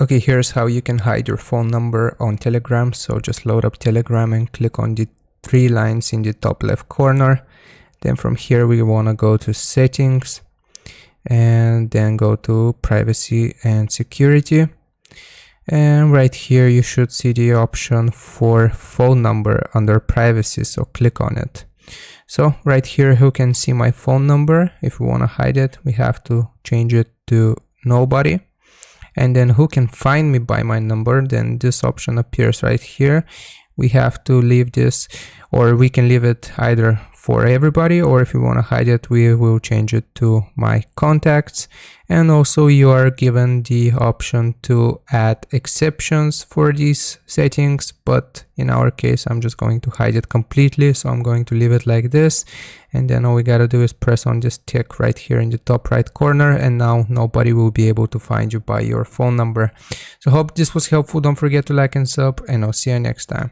Okay, here's how you can hide your phone number on Telegram. So just load up Telegram and click on the three lines in the top left corner. Then from here we want to go to settings and then go to privacy and security. And right here you should see the option for phone number under privacy, so click on it. So right here, who can see my phone number? If we want to hide it, we have to change it to nobody. And then who can find me by my number? Then this option appears right here. We have to leave this, or we can leave it either for everybody, or if you want to hide it, we will change it to my contacts. And also you are given the option to add exceptions for these settings, but in our case I'm just going to hide it completely, so I'm going to leave it like this. And then all we gotta do is press on this tick right here in the top right corner, and now nobody will be able to find you by your phone number. So hope this was helpful. Don't forget to like and sub, and I'll see you next time.